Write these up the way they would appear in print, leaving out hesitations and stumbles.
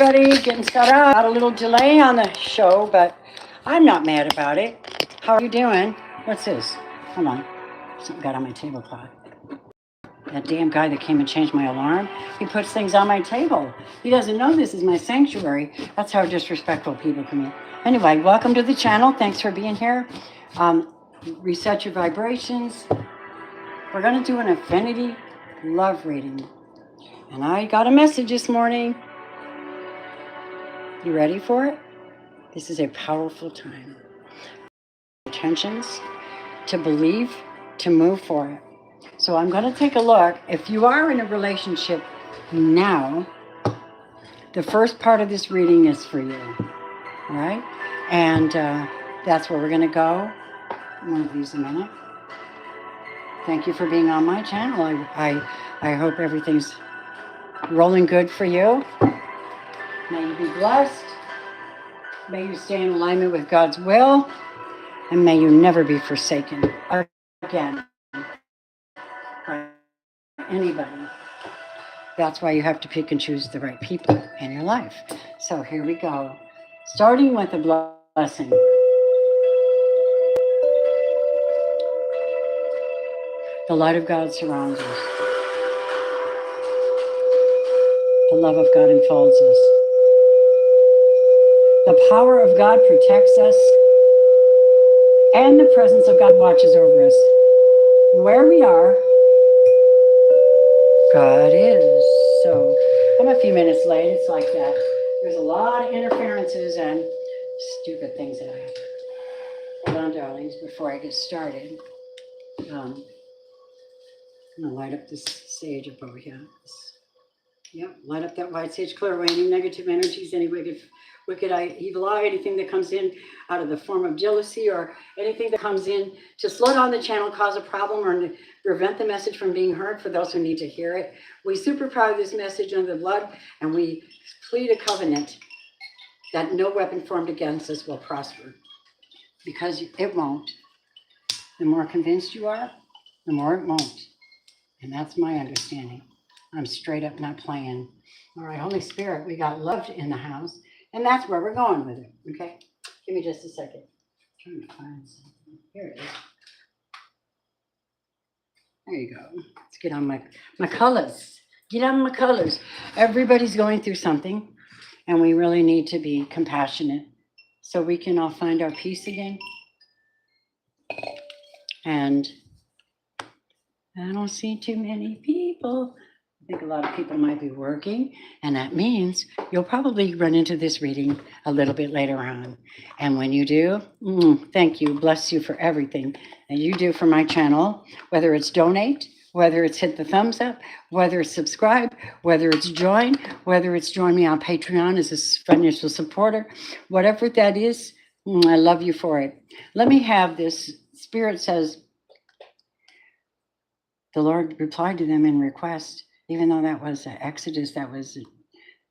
Everybody getting started. Got a little delay on the show, but I'm not mad about it. How are you doing? What's this? Hold on. Something got on my tablecloth. That damn guy that came and changed my alarm, he puts things on my table. He doesn't know this is my sanctuary. That's how disrespectful people can be. Anyway, welcome to the channel. Thanks for being here. Reset your vibrations. We're going to do an affinity love reading. And I got a message this morning. You ready for it? This is a powerful time. Intentions, to believe, to move for it. So I'm going to take a look. If you are in a relationship now, the first part of this reading is for you. All right? And that's where we're going to go. One of these a minute. Thank you for being on my channel. I hope everything's rolling good for you. May you be blessed. May you stay in alignment with God's will. And may you never be forsaken again by anybody. That's why you have to pick and choose the right people in your life. So here we go. Starting with a blessing. The light of God surrounds us. The love of God enfolds us. The power of God protects us. And the presence of God watches over us. Where we are, God is. So I'm a few minutes late. It's like that. There's a lot of interferences and stupid things that happen. Hold on, darlings, before I get started. I'm going to light up this sage up over here. Yep, light up that white sage, clear away any negative energies, any wicked eye, evil eye, anything that comes in out of the form of jealousy or anything that comes in to slow down the channel, cause a problem, or to prevent the message from being heard for those who need to hear it. We super proud of this message under the blood, and we plead a covenant that no weapon formed against us will prosper, because it won't. The more convinced you are, the more it won't. And that's my understanding. I'm straight up not playing. All right, Holy Spirit, we got love in the house, and that's where we're going with it, okay? Give me just a second. I'm trying to find something. Here it is. There you go. Let's get on my colors. Get on my colors. Everybody's going through something, and we really need to be compassionate so we can all find our peace again. And I don't see too many people. I think a lot of people might be working, and that means you'll probably run into this reading a little bit later on. And when you do, thank you, bless you for everything that you do for my channel, whether it's donate, whether it's hit the thumbs up, whether it's subscribe, whether it's join, whether it's join me on Patreon as a financial supporter, whatever that is, I love you for it. Let me have this. Spirit says, the Lord replied to them in request. Even though that was Exodus, that was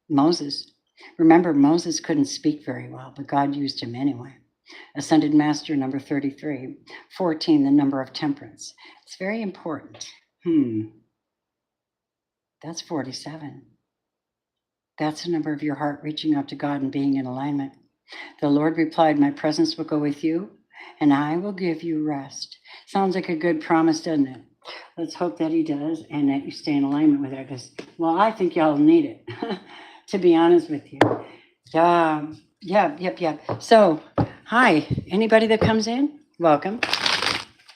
Moses. Remember, Moses couldn't speak very well, but God used him anyway. Ascended Master number 33. 14, the number of temperance. It's very important. That's 47. That's the number of your heart reaching out to God and being in alignment. The Lord replied, my presence will go with you, and I will give you rest. Sounds like a good promise, doesn't it? Let's hope that he does, and that you stay in alignment with it, because, well, I think y'all need it, to be honest with you. Yep. So, hi, anybody that comes in, welcome.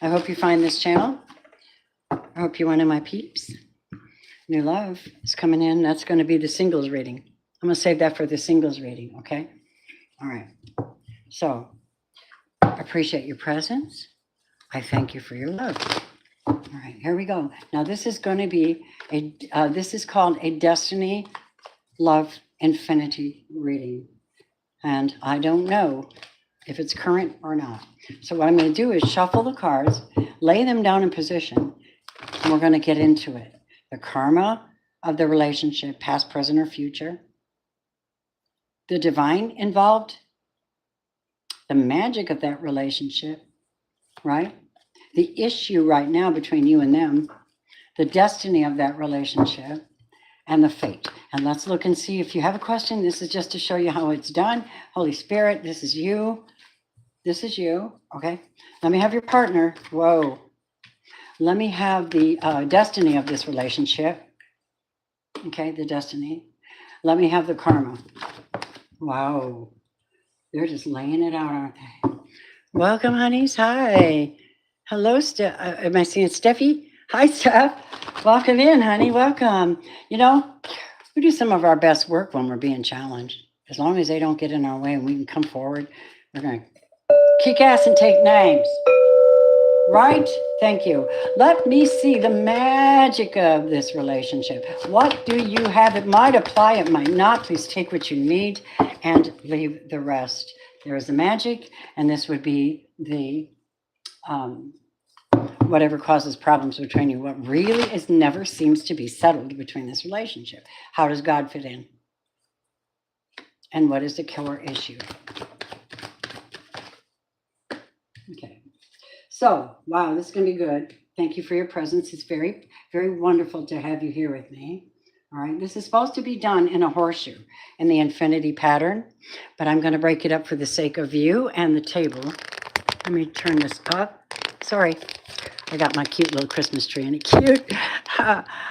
I hope you find this channel. I hope you're one of my peeps. New love is coming in. That's going to be the singles reading. I'm going to save that for the singles reading, okay? All right. So, appreciate your presence. I thank you for your love. All right, here we go. Now this is going to be this is called a Destiny Love Infinity reading. And I don't know if it's current or not. So what I'm going to do is shuffle the cards, lay them down in position, and we're going to get into it. The karma of the relationship, past, present, or future. The divine involved. The magic of that relationship, right? The issue right now between you and them, the destiny of that relationship, and the fate. And let's look and see if you have a question. This is just to show you how it's done. Holy Spirit, this is you. This is you. Okay. Let me have your partner. Whoa. Let me have the destiny of this relationship. Okay, the destiny. Let me have the karma. Wow. They're just laying it out, aren't they? Welcome, honeys. Hi. Hello, am I seeing Steffi? Hi, Steph. Welcome in, honey. Welcome. You know, we do some of our best work when we're being challenged. As long as they don't get in our way and we can come forward, we're going to kick ass and take names. Right? Thank you. Let me see the magic of this relationship. What do you have? It might apply, it might not. Please take what you need and leave the rest. There is the magic, and this would be the whatever causes problems between you. What really is never seems to be settled between this relationship. How does God fit in? And what is the killer issue? Okay. So, wow, this is going to be good. Thank you for your presence. It's very, very wonderful to have you here with me. All right. This is supposed to be done in a horseshoe in the infinity pattern, but I'm going to break it up for the sake of you and the table. Let me turn this up. Sorry. I got my cute little Christmas tree in it. Cute.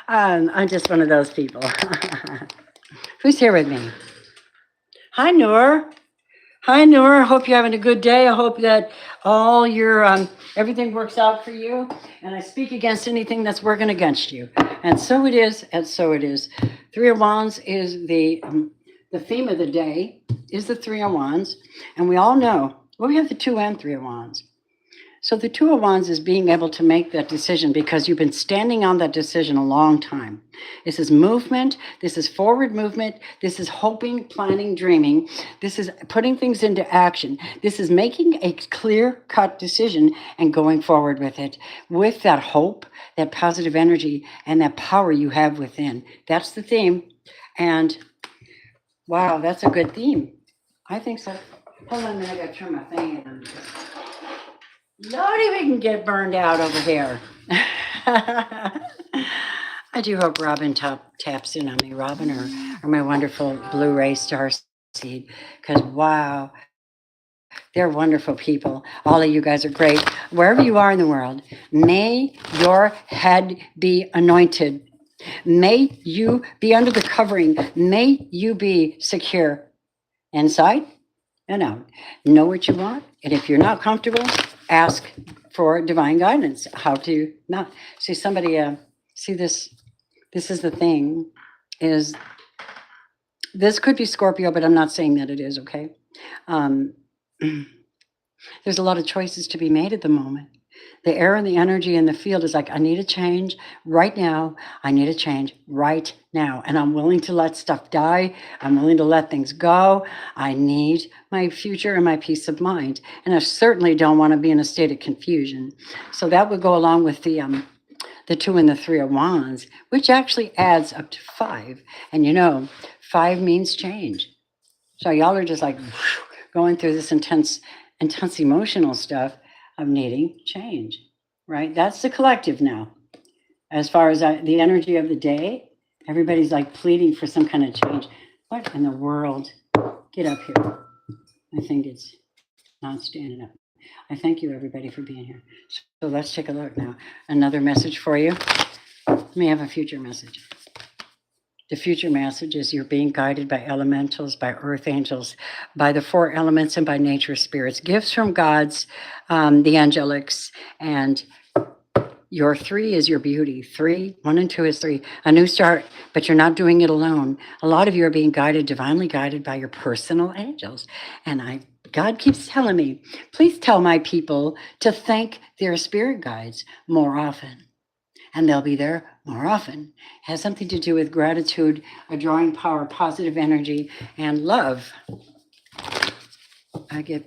I'm just one of those people. Who's here with me? Hi, Noor. Hi, Noor. I hope you're having a good day. I hope that all your everything works out for you. And I speak against anything that's working against you. And so it is, and so it is. Three of Wands is the theme of the day, is the Three of Wands. And we all know, well, we have the Two and Three of Wands. So the Two of Wands is being able to make that decision because you've been standing on that decision a long time. This is movement. This is forward movement. This is hoping, planning, dreaming. This is putting things into action. This is making a clear-cut decision and going forward with it, with that hope, that positive energy, and that power you have within. That's the theme. And wow, that's a good theme. I think so. Hold on a minute. I got to turn my fan on. Lordy, we can get burned out over here. I do hope Robin taps in on me, Robin, or my wonderful Blu-ray star seed, because wow, they're wonderful people. All of you guys are great. Wherever you are in the world, may your head be anointed. May you be under the covering. May you be secure inside and out. Know what you want, and if you're not comfortable, ask for divine guidance. How to not see somebody. See this. This is the thing. Is this could be Scorpio, but I'm not saying that it is. Okay. There's a lot of choices to be made at the moment. The air and the energy in the field is like, I need a change right now. I need a change right now. And I'm willing to let stuff die. I'm willing to let things go. I need my future and my peace of mind. And I certainly don't want to be in a state of confusion. So that would go along with the Two and the Three of Wands, which actually adds up to 5. And you know, 5 means change. So y'all are just like going through this intense emotional stuff of needing change, right? That's the collective now. As far as the energy of the day, everybody's like pleading for some kind of change. What in the world? Get up here. I think it's not standing up. I thank you, everybody, for being here. So let's take a look now. Another message for you. Let me have a future message. The future message is you're being guided by elementals, by earth angels, by the 4 elements, and by nature spirits. Gifts from gods, the angelics, and your 3 is your beauty. 3, 1 and 2 is 3. A new start, but you're not doing it alone. A lot of you are being guided, divinely guided by your personal angels. And God keeps telling me, please tell my people to thank their spirit guides more often. And they'll be there more often. It has something to do with gratitude, a drawing power, positive energy, and love. I get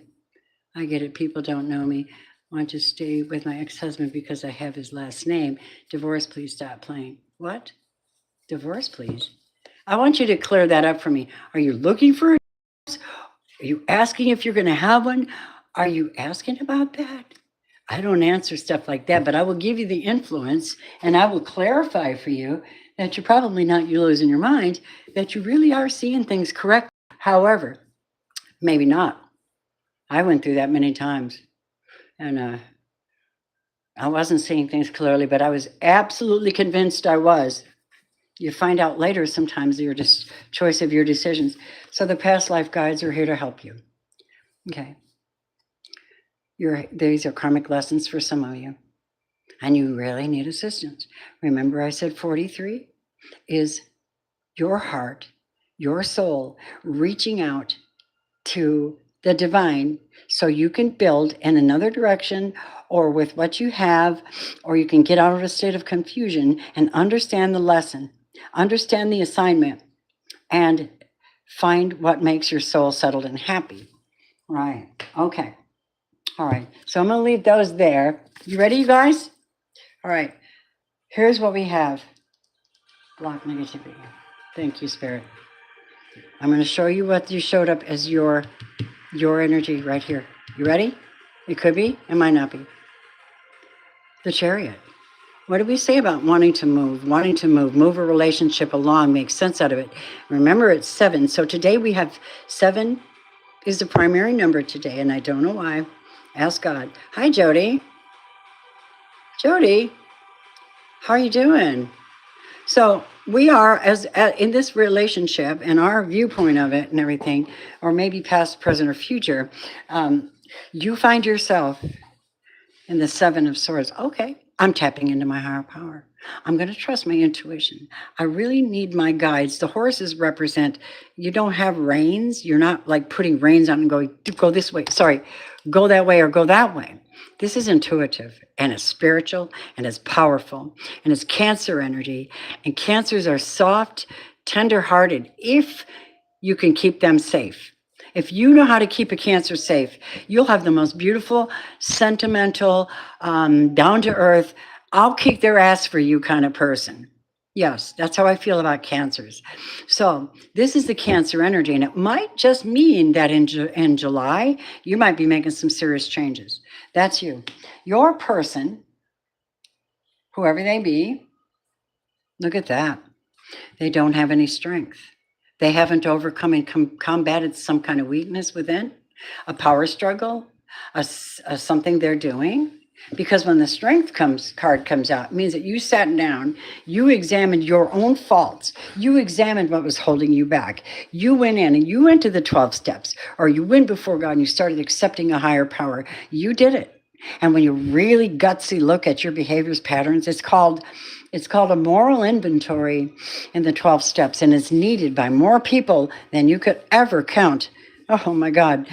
it. People don't know me. I want to stay with my ex-husband because I have his last name. Divorce, please stop playing. What? Divorce, please. I want you to clear that up for me. Are you looking for a divorce? Are you asking if you're going to have one? Are you asking about that? I don't answer stuff like that, but I will give you the influence and I will clarify for you that you're probably not losing your mind, that you really are seeing things correctly. However, maybe not. I went through that many times, and I wasn't seeing things clearly, but I was absolutely convinced I was. You find out later sometimes your choice of your decisions. So the past life guides are here to help you. Okay. These are karmic lessons for some of you. And you really need assistance. Remember I said 43 is your heart, your soul reaching out to the divine so you can build in another direction or with what you have, or you can get out of a state of confusion and understand the lesson, understand the assignment, and find what makes your soul settled and happy. Right. Okay. All right. So I'm going to leave those there. You ready, you guys? All right. Here's what we have. Block negativity. Thank you, Spirit. I'm going to show you what you showed up as your energy right here. You ready? It could be, it might not be. The Chariot. What do we say about wanting to move move a relationship along, make sense out of it? Remember, it's 7. So today we have 7 is the primary number today, and I don't know why. Ask God. Hi, Jody. Jody, how are you doing? So we are, in this relationship and our viewpoint of it and everything, or maybe past, present, or future, you find yourself in the 7 of Swords. Okay, I'm tapping into my higher power. I'm going to trust my intuition. I really need my guides. The horses represent, you don't have reins. You're not like putting reins on and going, go this way. Sorry, go that way or go that way. This is intuitive and it's spiritual and it's powerful and it's Cancer energy. And Cancers are soft, tender-hearted if you can keep them safe. If you know how to keep a Cancer safe, you'll have the most beautiful, sentimental, down-to-earth, I'll kick their ass for you kind of person. Yes, that's how I feel about Cancers. So this is the Cancer energy, and it might just mean that in July, you might be making some serious changes. That's you. Your person, whoever they be, look at that. They don't have any strength. They haven't overcome and combated some kind of weakness within, a power struggle, a something they're doing. Because when the strength card comes out, it means that you sat down, you examined your own faults, you examined what was holding you back. You went in and you went to the 12 steps, or you went before God and you started accepting a higher power. You did it. And when you really gutsy look at your behaviors patterns, it's called a moral inventory in the 12 steps, and it's needed by more people than you could ever count. Oh my God.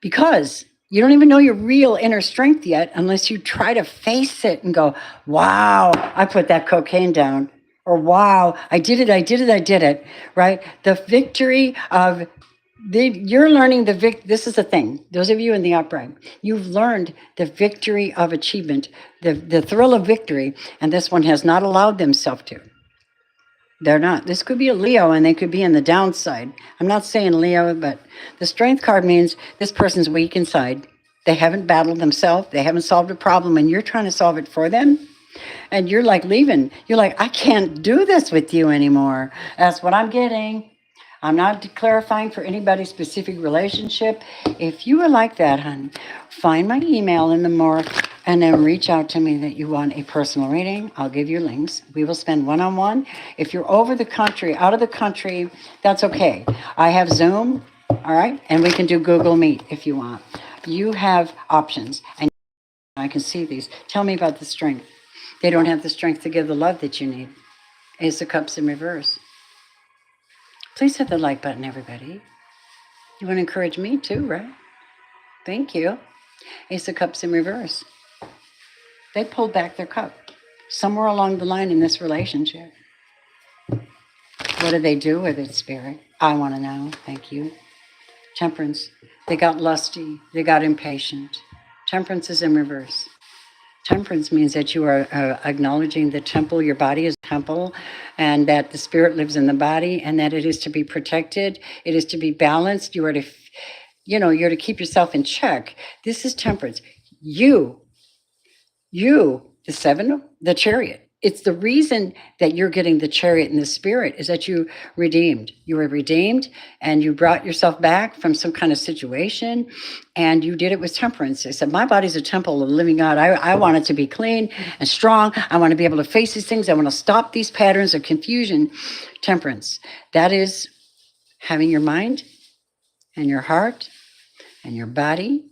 Because you don't even know your real inner strength yet unless you try to face it and go, wow, I put that cocaine down. Or wow, I did it, right? The victory of you're learning this is the thing. Those of you in the upright, you've learned the victory of achievement, the thrill of victory, and this one has not allowed themselves to. They're not. This could be a Leo, and they could be in the downside. I'm not saying Leo, but the Strength card means this person's weak inside. They haven't battled themselves. They haven't solved a problem, and you're trying to solve it for them. And you're like leaving. You're like, I can't do this with you anymore. That's what I'm getting. I'm not clarifying for anybody's specific relationship. If you are like that, hon, find my email in the more and then reach out to me that you want a personal reading. I'll give you links. We will spend one-on-one. If you're over the country, out of the country, that's okay. I have Zoom, all right? And we can do Google Meet if you want. You have options. And I can see these. Tell me about the strength. They don't have the strength to give the love that you need. Ace of Cups in reverse. Please hit the like button, everybody. You want to encourage me too, right? Thank you. Ace of Cups in reverse. They pulled back their cup somewhere along the line in this relationship. What do they do with it, Spirit? I want to know. Thank you. Temperance. They got lusty. They got impatient. Temperance is in reverse. Temperance means that you are acknowledging the temple, your body is a temple, and that the spirit lives in the body, and that it is to be protected. It is to be balanced. You are to, you're to keep yourself in check. This is temperance. You, the 7, the Chariot. it's the reason that you're getting the chariot in the spirit is that you redeemed. You were redeemed and you brought yourself back from some kind of situation, and you did it with temperance. I said, my body's a temple of the living God. I want it to be clean and strong. I want to be able to face these things. I want to stop these patterns of confusion. Temperance. That is having your mind and your heart and your body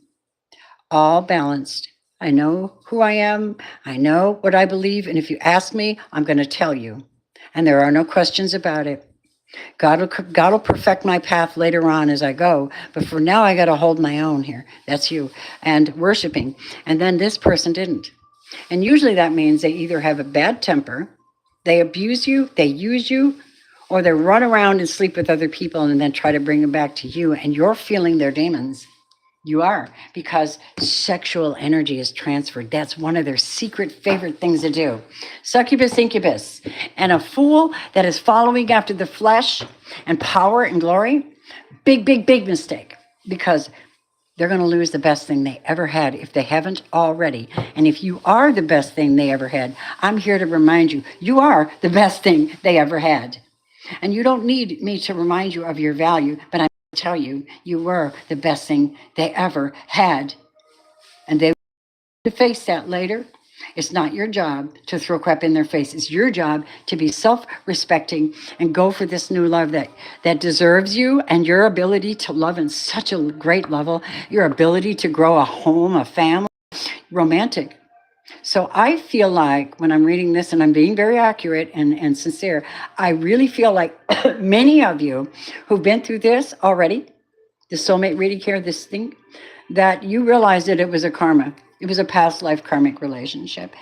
all balanced. I know who I am. I know what I believe. And if you ask me, I'm going to tell you. And there are no questions about it. God will perfect my path later on as I go. But for now, I got to hold my own here. That's you. And worshiping. And then this person didn't. And usually that means they either have a bad temper, they abuse you, they use you, or they run around and sleep with other people and then try to bring them back to you. And you're feeling their demons. You are, because sexual energy is transferred. That's one of their secret favorite things to do. Succubus, incubus. And a fool that is following after the flesh and power and glory, big, big, big mistake. Because they're going to lose the best thing they ever had if they haven't already. And if you are the best thing they ever had, I'm here to remind you, you are the best thing they ever had. And you don't need me to remind you of your value, but I'm tell you, you were the best thing they ever had. And they will face that later. It's not your job to throw crap in their face. It's your job to be self-respecting and go for this new love that deserves you, and your ability to love in such a great level, your ability to grow a home, a family, romantic. So I feel like when I'm reading this, and I'm being very accurate and sincere, I really feel like many of you who've been through this already, the soulmate reading here, this thing, that you realized that it was a karma. It was a past life karmic relationship.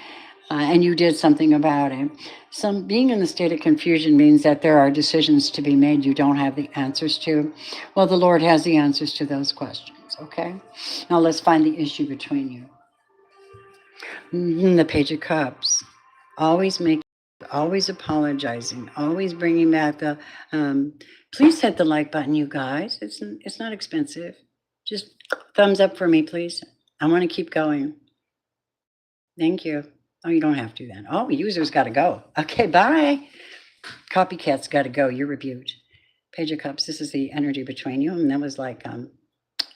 And you did something about it. Being in the state of confusion means that there are decisions to be made you don't have the answers to. Well, the Lord has the answers to those questions, okay? Now let's find the issue between you. The Page of Cups. Always apologizing, always bringing back the, please hit the like button, you guys. It's not expensive. Just thumbs up for me, please. I want to keep going. Thank you. Oh, you don't have to then. Oh, users got to go. Okay, bye. Copycats got to go. You're rebuked. Page of Cups. This is the energy between you. And that was like,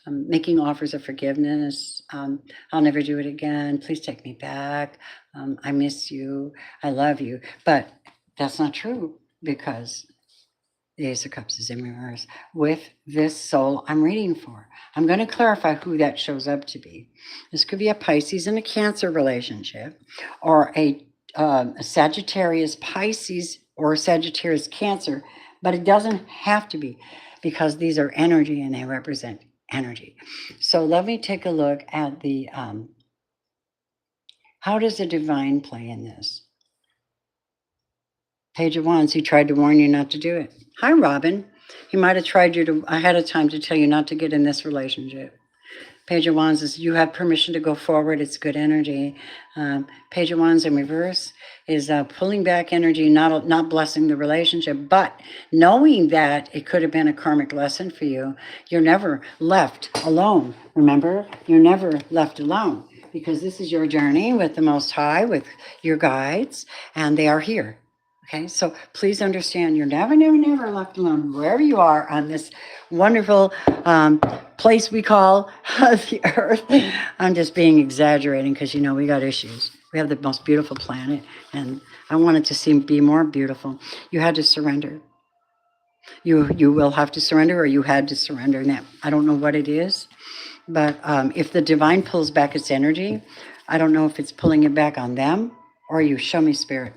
making offers of forgiveness. I'll never do it again. Please take me back. I miss you. I love you. But that's not true, because the Ace of Cups is in reverse with this soul I'm reading for. I'm going to clarify who that shows up to be. This could be a Pisces and a Cancer relationship, or a Sagittarius Pisces or Sagittarius Cancer, but it doesn't have to be, because these are energy and they represent energy. So let me take a look at the, how does the divine play in this? Page of Wands, he tried to warn you not to do it. Hi, Robin. He might have tried you to ahead of time to tell you not to get in this relationship. Page of Wands is you have permission to go forward. It's good energy. Page of Wands in reverse is pulling back energy, not blessing the relationship, but knowing that it could have been a karmic lesson for you. You're never left alone. Remember, you're never left alone, because this is your journey with the Most High, with your guides, and they are here. Okay, so please understand, you're never, never, never left alone. Wherever you are on this wonderful place we call the earth. I'm just being exaggerating, because, you know, we got issues. We have the most beautiful planet, and I want it to be more beautiful. You had to surrender. You will have to surrender, or you had to surrender. Now, I don't know what it is, but if the divine pulls back its energy, I don't know if it's pulling it back on them or you. Show me, Spirit.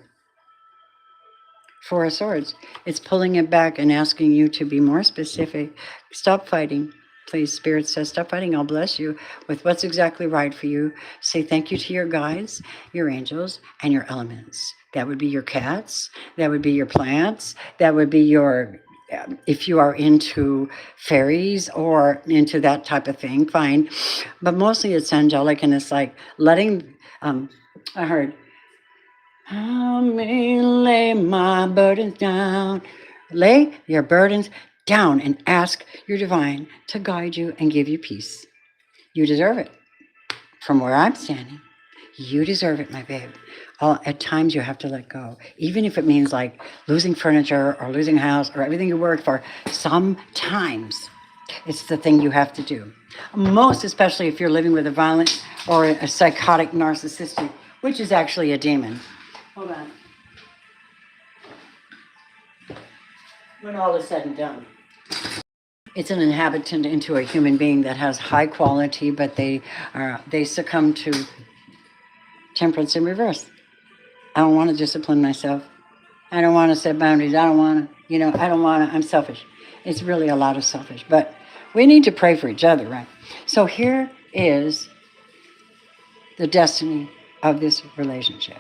Four of Swords. It's pulling it back and asking you to be more specific. Stop fighting. Please, Spirit says, stop fighting. I'll bless you with what's exactly right for you. Say thank you to your guides, your angels, and your elements. That would be your cats. That would be your plants. That would be your, if you are into fairies or into that type of thing, fine. But mostly it's angelic, and it's like letting, I heard, I may lay my burdens down. Lay your burdens down and ask your divine to guide you and give you peace. You deserve it. From where I'm standing, You deserve it, my babe. At times you have to let go, even if it means like losing furniture or losing a house or everything you worked for. Sometimes it's the thing you have to do. Most especially if you're living with a violent or a psychotic narcissistic, which is actually a demon. Hold on. When all is said and done, it's an inhabitant into a human being that has high quality, but they succumb to temperance in reverse. I don't want to discipline myself. I don't want to set boundaries. I don't want to, I don't want to, I'm selfish. It's really a lot of selfish, but we need to pray for each other, right? So here is the destiny of this relationship.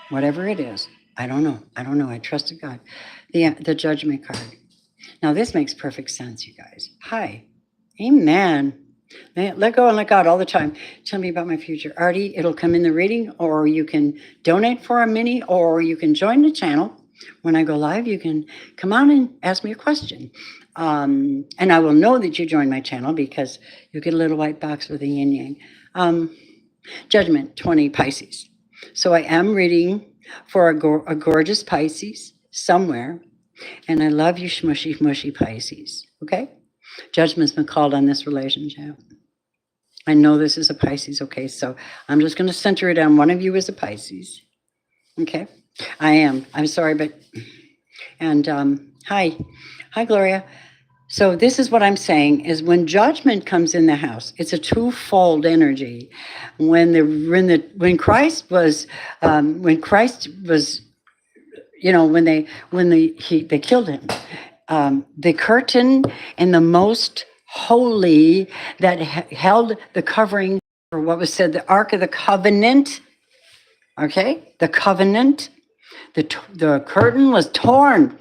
Whatever it is, I don't know. I trusted God. The judgment card. Now this makes perfect sense, you guys. Hi. Amen. Let go and let God all the time. Tell me about my future. Artie, it'll come in the reading, or you can donate for a mini, or you can join the channel. When I go live, you can come on and ask me a question. And I will know that you joined my channel because you get a little white box with a yin yang. Judgment 20 Pisces. So I am reading for a gorgeous Pisces somewhere. And I love you, smushy, mushy Pisces. Okay? Judgment's been called on this relationship. I know this is a Pisces, okay? So I'm just going to center it on one of you as a Pisces. Okay? I am. I'm sorry, but... And hi, Gloria. So this is what I'm saying, is when judgment comes in the house, it's a twofold energy. When Christ was, when they killed him, the curtain and the most holy that held the covering for what was said, the Ark of the Covenant, okay, the covenant, the curtain was torn.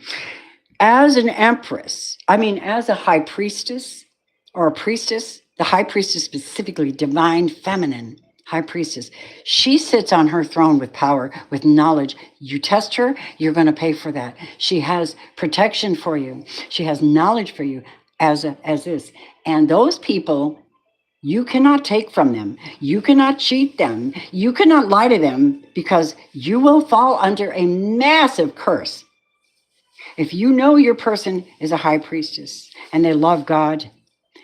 As an empress, as a high priestess or a priestess, the high priestess specifically, divine feminine high priestess, she sits on her throne with power, with knowledge. You test her, you're going to pay for that. She has protection for you. She has knowledge for you as this. And those people, you cannot take from them. You cannot cheat them. You cannot lie to them, because you will fall under a massive curse. If you know your person is a high priestess and they love God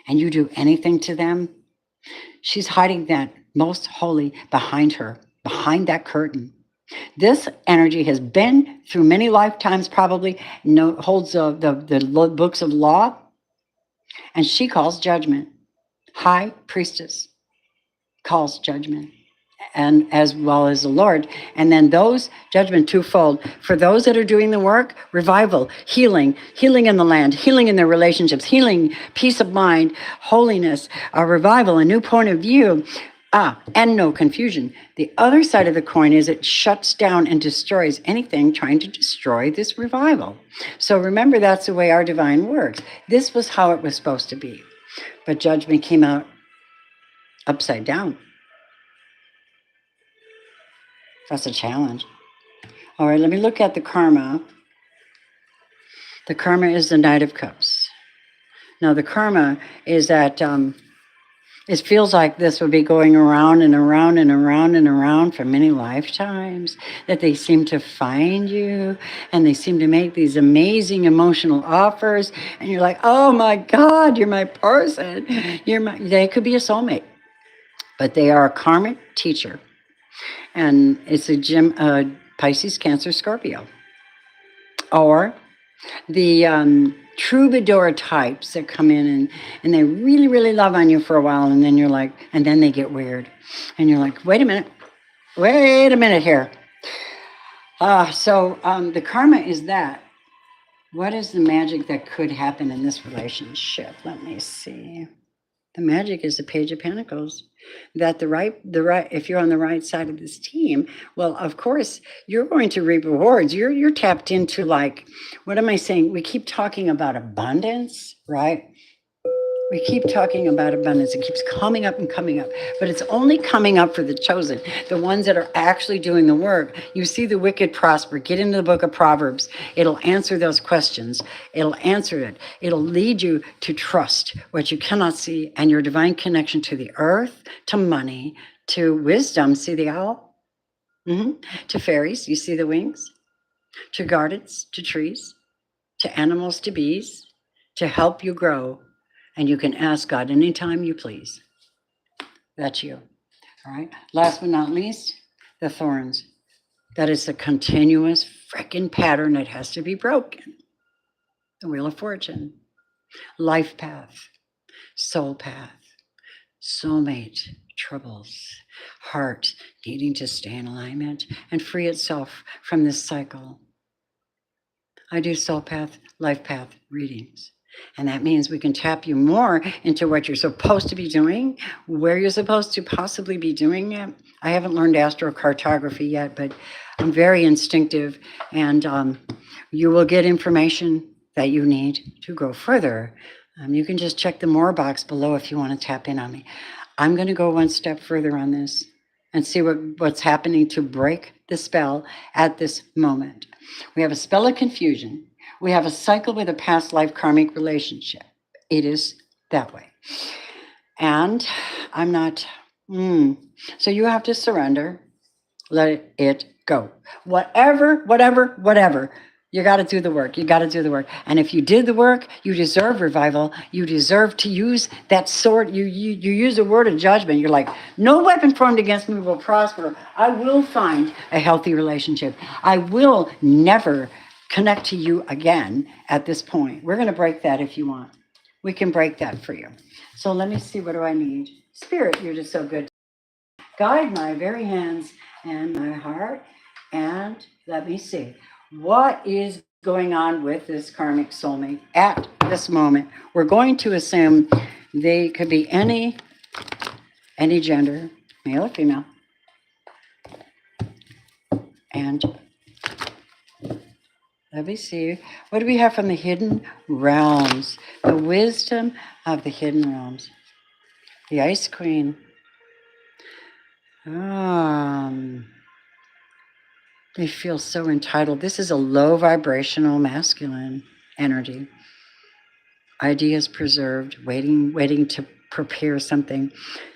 and you do anything to them, she's hiding that most holy behind her, behind that curtain. This energy has been through many lifetimes, probably holds the books of law, and she calls judgment. High priestess calls judgment, and as well as the Lord. And then those judgment twofold. For those that are doing the work, revival, healing in the land, healing in their relationships, healing, peace of mind, holiness, a revival, a new point of view, and no confusion. The other side of the coin is it shuts down and destroys anything trying to destroy this revival. So remember, that's the way our divine works. This was how it was supposed to be. But judgment came out upside down. That's a challenge. All right, let me look at the karma. The karma is the Knight of Cups. Now, the karma is that it feels like this would be going around and around and around and around for many lifetimes, that they seem to find you and they seem to make these amazing emotional offers. And you're like, oh my God, you're my person. They could be a soulmate, but they are a karmic teacher. And it's a Pisces, Cancer, Scorpio. Or the troubadour types that come in and they really, really love on you for a while, and then you're like, and then they get weird. And you're like, wait a minute here. So the karma is that. What is the magic that could happen in this relationship? Let me see. The magic is the Page of Pentacles. That if you're on the right side of this team, well, of course, you're going to reap rewards. You're tapped into, like, what am I saying? We keep talking about abundance, right? We keep talking about abundance. It keeps coming up and coming up, but it's only coming up for the chosen, the ones that are actually doing the work. You see the wicked prosper. Get into the book of Proverbs. It'll answer those questions. It'll answer it. It'll lead you to trust what you cannot see and your divine connection to the earth, to money, To wisdom, see the owl? To fairies, you see the wings? To gardens, to trees, to animals, to bees, to help you grow. And you can ask God anytime you please. That's you. All right. Last but not least, the thorns. That is a continuous freaking pattern that has to be broken. The Wheel of Fortune, life path, soul path, soulmate, troubles, heart needing to stay in alignment and free itself from this cycle. I do soul path, life path readings. And that means we can tap you more into what you're supposed to be doing, where you're supposed to possibly be doing it. I haven't learned astrocartography yet, but I'm very instinctive, and you will get information that you need to go further. You can just check the more box below if you want to tap in on me. I'm going to go one step further on this and see what's happening to break the spell at this moment. We have a spell of confusion. We have a cycle with a past life karmic relationship. It is that way. And I'm not, so you have to surrender, let it go. Whatever, you got to do the work. You got to do the work. And if you did the work, you deserve revival. You deserve to use that sword. You use a word of judgment. You're like, no weapon formed against me will prosper. I will find a healthy relationship. I will never connect to you again at this point. We're going to break that if you want. We can break that for you. So let me see, what do I need? Spirit, you're just so good. Guide my very hands and my heart. And let me see. What is going on with this karmic soulmate at this moment? We're going to assume they could be any gender, male or female. And let me see. What do we have from the hidden realms? The wisdom of the hidden realms. The Ice Queen. They feel so entitled. This is a low vibrational masculine energy. Ideas preserved, waiting to prepare something.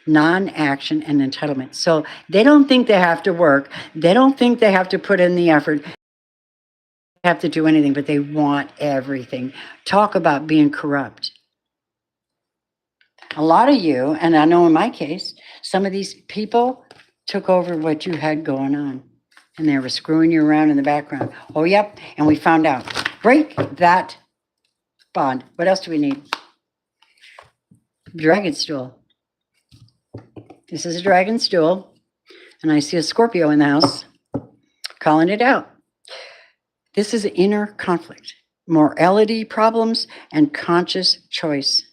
Non-action and entitlement. So they don't think they have to work. They don't think they have to put in the effort. They have to do anything, but they want everything. Talk about being corrupt. A lot of you, and I know in my case, some of these people took over what you had going on. And they were screwing you around in the background. Oh, yep. And we found out. Break that bond. What else do we need? Dragon stool. This is a dragon stool. And I see a Scorpio in the house calling it out. This is inner conflict, morality problems, and conscious choice.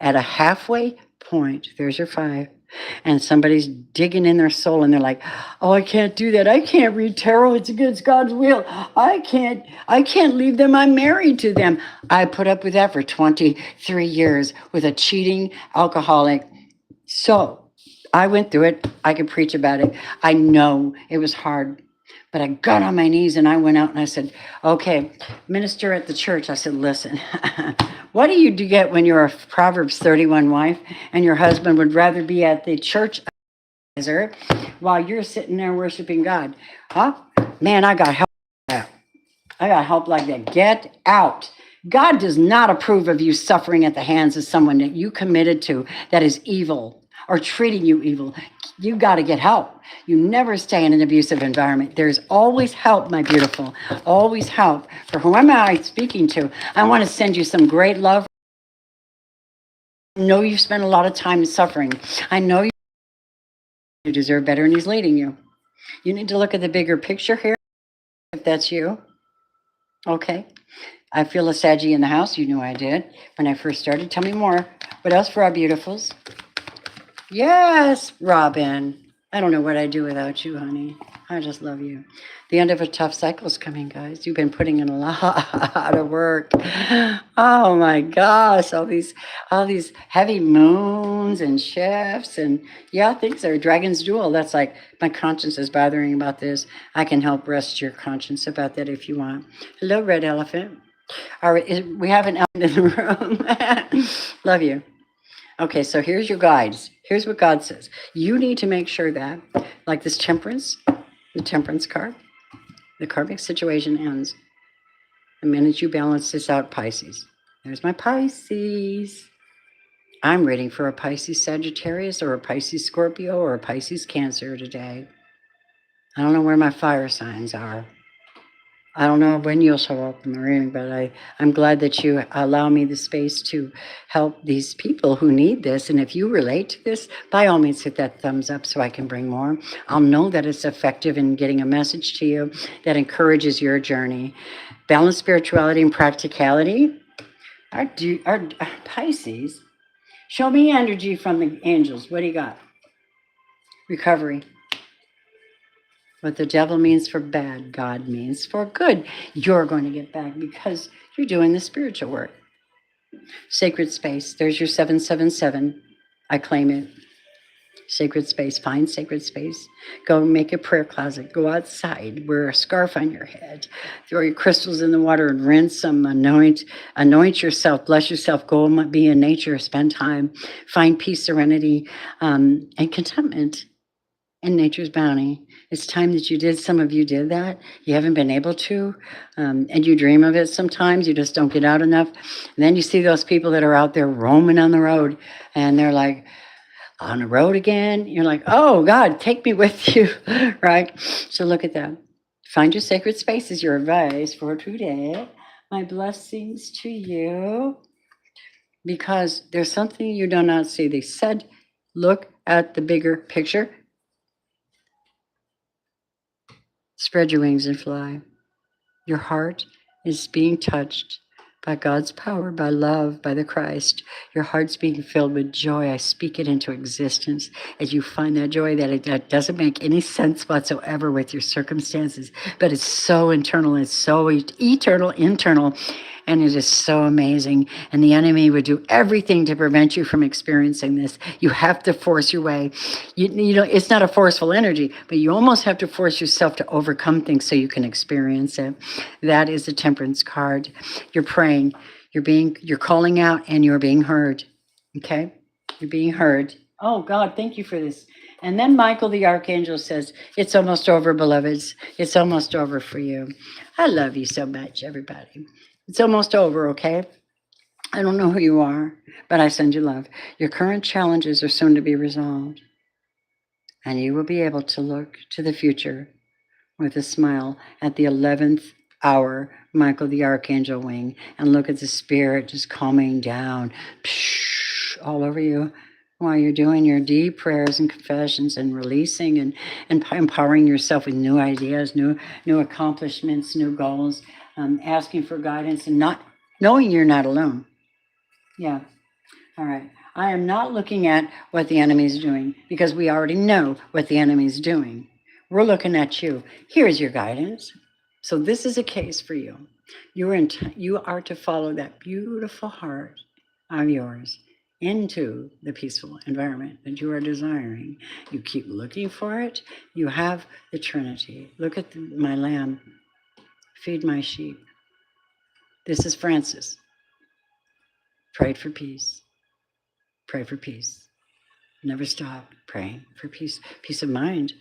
At a halfway point, there's your 5. And somebody's digging in their soul and they're like, oh, I can't do that. I can't read tarot. It's against God's will. I can't leave them. I'm married to them. I put up with that for 23 years with a cheating alcoholic. So I went through it. I could preach about it. I know it was hard, but I got on my knees and I went out and I said, okay, minister at the church. I said, listen, what do you get when you're a Proverbs 31 wife and your husband would rather be at the church while you're sitting there worshiping God? Huh? Man, I got help like that. I got help like that. Get out. God does not approve of you suffering at the hands of someone that you committed to that is evil or treating you evil. You got to get help. You never stay in an abusive environment. There's always help, my beautiful. Always help. For who am I speaking to? I want to send you some great love. I know you've spent a lot of time suffering. I know you deserve better, and he's leading you. You need to look at the bigger picture here, if that's you. Okay. I feel a Saggy in the house. You knew I did when I first started. Tell me more. What else for our beautifuls? Yes, Robin. I don't know what I'd do without you, honey. I just love you. The end of a tough cycle is coming, guys. You've been putting in a lot of work. Oh my gosh, all these heavy moons and shifts, and yeah, things are Dragon's Duel. That's like, my conscience is bothering about this. I can help rest your conscience about that if you want. Hello, Red Elephant. All right, we have an elephant in the room. Love you. Okay, so here's your guides. Here's what God says. You need to make sure that, like this temperance, the temperance card, the karmic situation ends the minute you balance this out, Pisces. There's my Pisces. I'm reading for a Pisces Sagittarius or a Pisces Scorpio or a Pisces Cancer today. I don't know where my fire signs are. I don't know when you'll show up in the reading, but I'm glad that you allow me the space to help these people who need this. And if you relate to this, by all means, hit that thumbs up so I can bring more. I'll know that it's effective in getting a message to you that encourages your journey. Balance spirituality and practicality. Our Pisces, show me energy from the angels. What do you got? Recovery. What the devil means for bad, God means for good. You're going to get back because you're doing the spiritual work. Sacred space. There's your 777. I claim it. Sacred space. Find sacred space. Go make a prayer closet. Go outside. Wear a scarf on your head. Throw your crystals in the water and rinse them. Anoint yourself. Bless yourself. Go and be in nature. Spend time. Find peace, serenity, and contentment in nature's bounty. It's time that you did. Some of you did that. You haven't been able to, and you dream of it sometimes. You just don't get out enough. And then you see those people that are out there roaming on the road, and they're like, on the road again. You're like, oh, God, take me with you, right? So look at that. Find your sacred space is your advice for today. My blessings to you. Because there's something you do not see. They said, look at the bigger picture. Spread your wings and fly. Your heart is being touched by God's power, by love, by the Christ. Your heart's being filled with joy. I speak it into existence as you find that joy that doesn't make any sense whatsoever with your circumstances, but it's so internal, it's so eternal, internal, and it is so amazing. And the enemy would do everything to prevent you from experiencing this. You have to force your way. You know, it's not a forceful energy, but you almost have to force yourself to overcome things so you can experience it. That is the temperance card. You're praying, you're calling out, and you're being heard. Okay? You're being heard. Oh, God, thank you for this. And then Michael the Archangel says, it's almost over, beloveds. It's almost over for you. I love you so much, everybody. It's almost over, okay? I don't know who you are, but I send you love. Your current challenges are soon to be resolved. And you will be able to look to the future with a smile at the 11th hour, Michael the Archangel wing, and look at the spirit just calming down all over you while you're doing your deep prayers and confessions and releasing and empowering yourself with new ideas, new accomplishments, new goals, asking for guidance and not knowing you're not alone. Yeah. All right. I am not looking at what the enemy's doing because we already know what the enemy's doing. We're looking at you. Here's your guidance. So this is a case for you. You are to follow that beautiful heart of yours into the peaceful environment that you are desiring. You keep looking for it. You have the Trinity. Look at my lamb. Feed my sheep. This is Francis. Prayed for peace. Pray for peace. Never stop praying for peace. Peace of mind.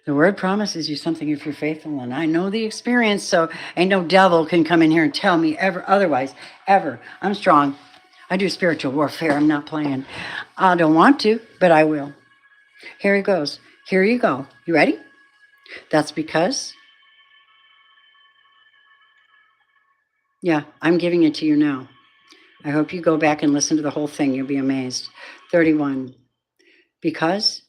The word promises you something if you're faithful, and I know the experience, so ain't no devil can come in here and tell me ever otherwise, ever. I'm strong. I do spiritual warfare. I'm not playing. I don't want to, but I will. Here he goes. Here you go. You ready? That's because, yeah, I'm giving it to you now. I hope you go back and listen to the whole thing. You'll be amazed. 31. Because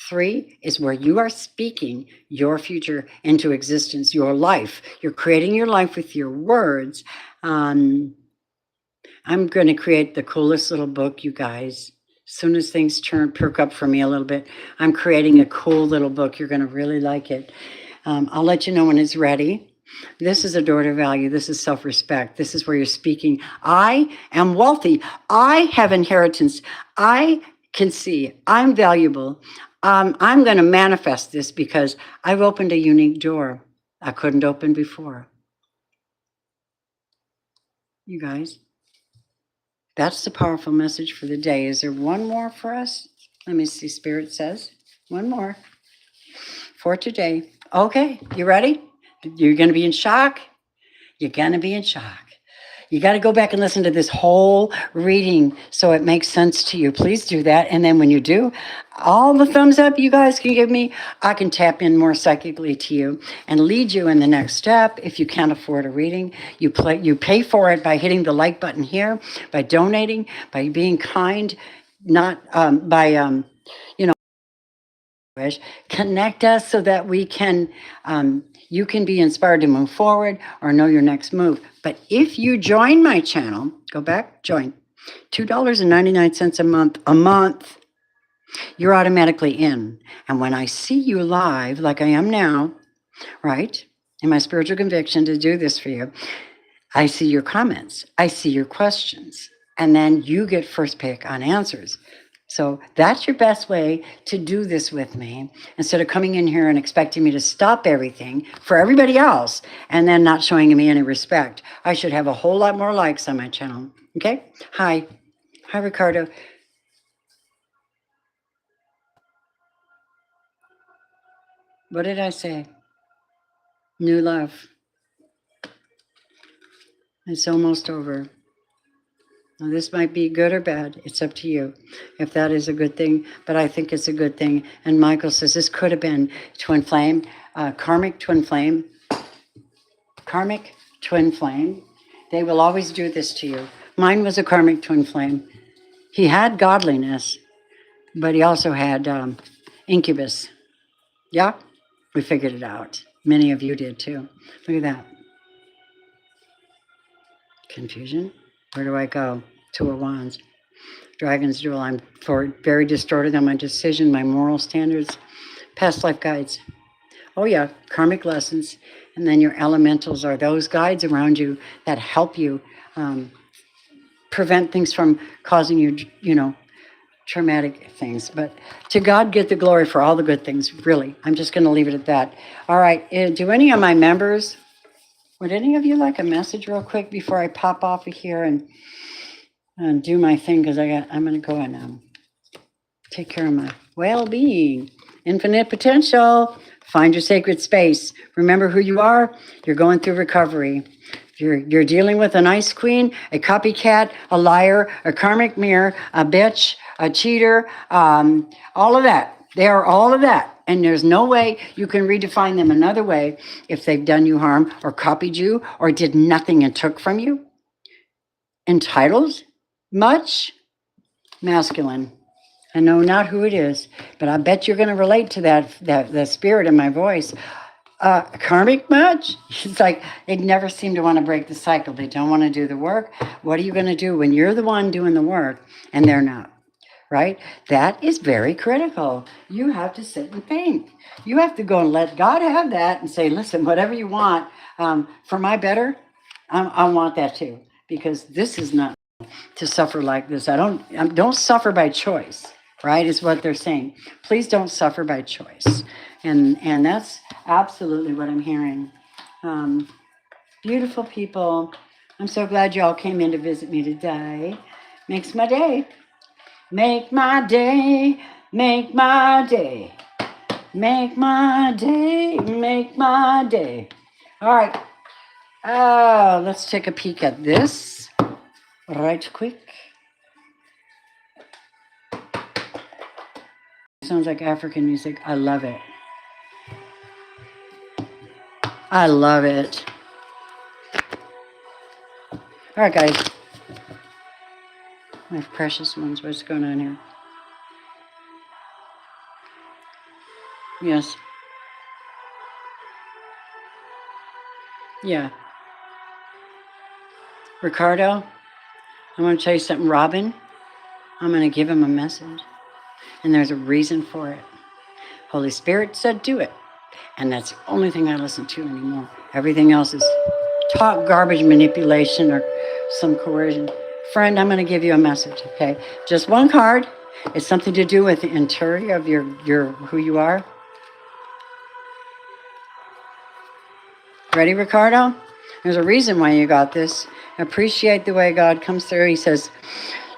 3 is where you are speaking your future into existence, your life. You're creating your life with your words. I'm going to create the coolest little book, you guys. As soon as things perk up for me a little bit, I'm creating a cool little book. You're going to really like it. I'll let you know when it's ready. This is a door to value. This is self-respect. This is where you're speaking. I am wealthy. I have inheritance. I can see. I'm valuable. I'm going to manifest this because I've opened a unique door I couldn't open before. You guys, That's the powerful message for the day. Is there one more for us? Let me see. Spirit says one more for today. Okay, you ready? You're going to be in shock. You're going to be in shock. You got to go back and listen to this whole reading so it makes sense to you. Please do that. And then when you do, all the thumbs up you guys can give me, I can tap in more psychically to you and lead you in the next step. If you can't afford a reading, you pay for it by hitting the like button here, by donating, by being kind, not by connect us so that we can you can be inspired to move forward or know your next move. But if you join my channel, go back, join, $2.99 a month, you're automatically in. And when I see you live, like I am now, right, in my spiritual conviction to do this for you, I see your comments, I see your questions, and then you get first pick on answers. So that's your best way to do this with me, instead of coming in here and expecting me to stop everything for everybody else and then not showing me any respect. I should have a whole lot more likes on my channel. Okay? Hi, Ricardo. What did I say? New love. It's almost over. Now, this might be good or bad. It's up to you if that is a good thing, but I think it's a good thing. And Michael says this could have been twin flame, karmic twin flame. Karmic twin flame. They will always do this to you. Mine was a karmic twin flame. He had godliness, but he also had incubus. Yeah, we figured it out. Many of you did too. Look at that. Confusion. Where do I go? Two of Wands. Dragon's Duel. I'm very distorted on my decision, my moral standards. Past life guides. Oh yeah, karmic lessons. And then your elementals are those guides around you that help you prevent things from causing you, traumatic things. But to God get the glory for all the good things, really. I'm just going to leave it at that. All right, do any of my members, would any of you like a message real quick before I pop off of here and do my thing? Because I'm going to go and take care of my well-being. Infinite potential. Find your sacred space. Remember who you are. You're going through recovery. You're dealing with an ice queen, a copycat, a liar, a karmic mirror, a bitch, a cheater, all of that. They are all of that. And there's no way you can redefine them another way if they've done you harm or copied you or did nothing and took from you. Entitled? Much? Masculine. I know not who it is, but I bet you're going to relate to that the spirit in my voice. Karmic much? It's like they never seem to want to break the cycle. They don't want to do the work. What are you going to do when you're the one doing the work and they're not? Right? That is very critical. You have to sit and think. You have to go and let God have that and say, listen, whatever you want for my better, I want that too. Because this is not to suffer like this. Don't suffer by choice, right? Is what they're saying. Please don't suffer by choice. And that's absolutely what I'm hearing. Beautiful people. I'm so glad you all came in to visit me today. Makes my day. Make my day. Make my day. Make my day. Make my day. All right. Let's take a peek at this right quick. Sounds like African music. I love it. I love it. All right, guys. My precious ones, what's going on here? Yes. Yeah. Ricardo, I'm going to tell you something. Robin, I'm going to give him a message. And there's a reason for it. Holy Spirit said do it. And that's the only thing I listen to anymore. Everything else is talk, garbage, manipulation, or some coercion. Friend, I'm going to give you a message, okay? Just one card. It's something to do with the interior of your who you are. Ready, Ricardo? There's a reason why you got this. Appreciate the way God comes through. He says,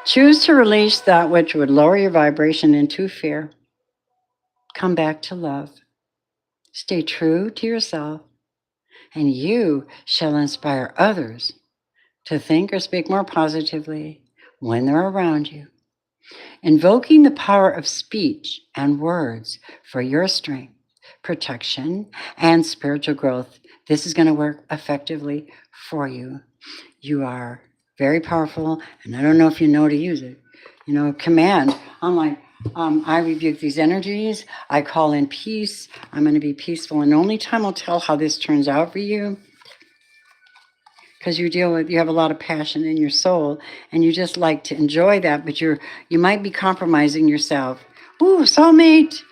choose to release that which would lower your vibration into fear. Come back to love. Stay true to yourself, and you shall inspire others to think or speak more positively when they're around you. Invoking the power of speech and words for your strength, protection, and spiritual growth. This is going to work effectively for you. You are very powerful, and I don't know if you know to use it. You know, command. I'm like, I rebuke these energies. I call in peace. I'm going to be peaceful. And the only time I'll tell how this turns out for you, because you have a lot of passion in your soul, and you just like to enjoy that, but you might be compromising yourself. Ooh, soulmate.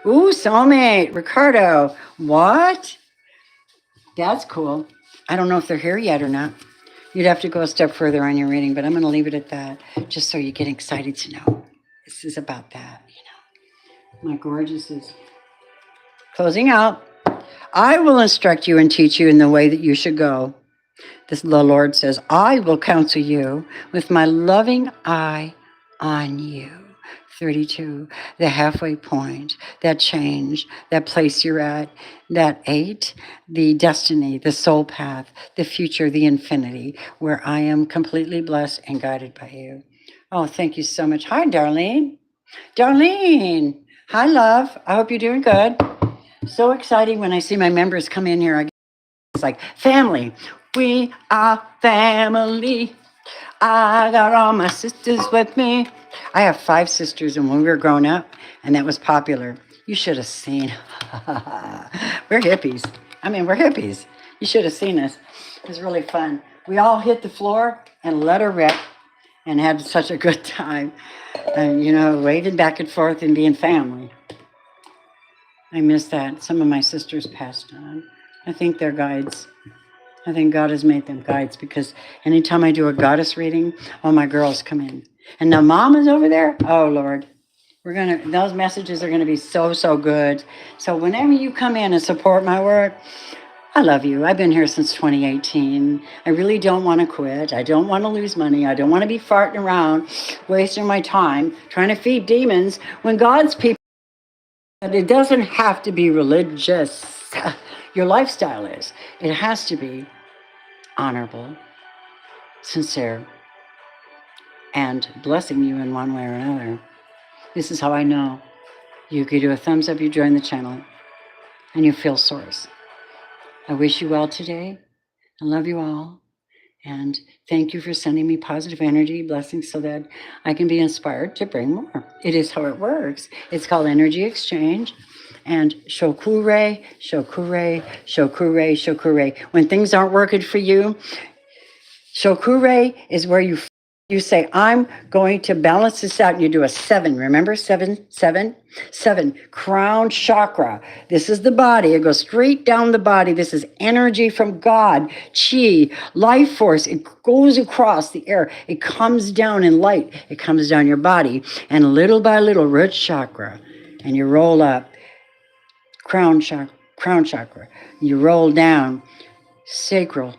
Ooh, soulmate. Ricardo. What? That's cool. I don't know if they're here yet or not. You'd have to go a step further on your reading, but I'm going to leave it at that, just so you get excited to know. This is about that, My gorgeous is closing out. I will instruct you and teach you in the way that you should go. The Lord says, I will counsel you with my loving eye on you. 32, the halfway point, that change, that place you're at, that 8, the destiny, the soul path, the future, the infinity, where I am completely blessed and guided by you. Oh, thank you so much. Hi, Darlene. Darlene. Hi, love. I hope you're doing good. So exciting when I see my members come in here. It's like family. We are family. I got all my sisters with me. I have 5 sisters, and when we were growing up, and that was popular. You should have seen. We're hippies. We're hippies. You should have seen us. It was really fun. We all hit the floor and let her rip and had such a good time. And, waving back and forth and being family. I miss that. Some of my sisters passed on. I think they're guides. I think God has made them guides, because anytime I do a goddess reading, all my girls come in. And now Mom is over there. Oh, Lord. Those messages are going to be so, so good. So whenever you come in and support my work, I love you. I've been here since 2018. I really don't want to quit. I don't want to lose money. I don't want to be farting around, wasting my time, trying to feed demons when God's people. But it doesn't have to be religious. Your lifestyle is. It has to be honorable, sincere, and blessing you in one way or another. This is how I know. You could do a thumbs up, you join the channel, and you feel source. I wish you well today. I love you all. And thank you for sending me positive energy, blessings, so that I can be inspired to bring more. It is how it works. It's called energy exchange. And shokure, shokure, shokure, shokure. When things aren't working for you, shokure is where you say, I'm going to balance this out. And you do a 7. Remember 7, 7, 7. Crown chakra. This is the body. It goes straight down the body. This is energy from God, chi, life force. It goes across the air. It comes down in light. It comes down your body. And little by little, root chakra. And you roll up. Crown chakra. You roll down. Sacral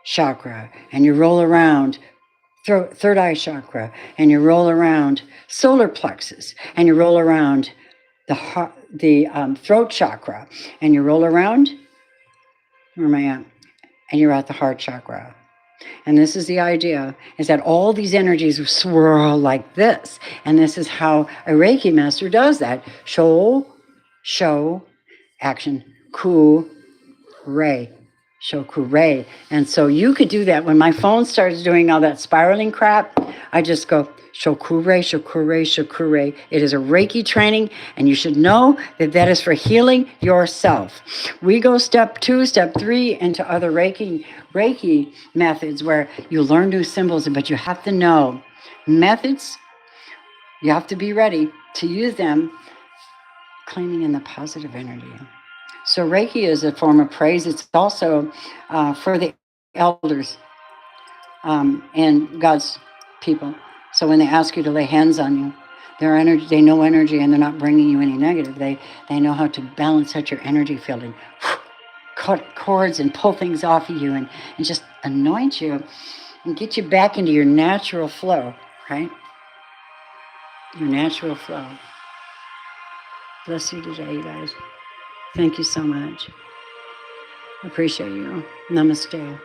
chakra. And you roll around. Third eye chakra, and you roll around solar plexus, and you roll around the throat chakra, and you roll around, where am I at? And you're at the heart chakra. And this is the idea, is that all these energies swirl like this. And this is how a Reiki master does that. Show, action, ray. Shokure. And so you could do that. When my phone starts doing all that spiraling crap, I just go shokure, shokure, shokure. It is a Reiki training, and you should know that that is for healing yourself. We go step 2, step 3 into other Reiki methods where you learn new symbols, but you have to know methods. You have to be ready to use them, claiming in the positive energy. So Reiki is a form of praise. It's also for the elders and God's people. So when they ask you to lay hands on you, their energy, they know energy, and they're not bringing you any negative. They know how to balance out your energy field and cut cords and pull things off of you and just anoint you and get you back into your natural flow, right? Your natural flow. Bless you today, you guys. Thank you so much. I appreciate you. Namaste.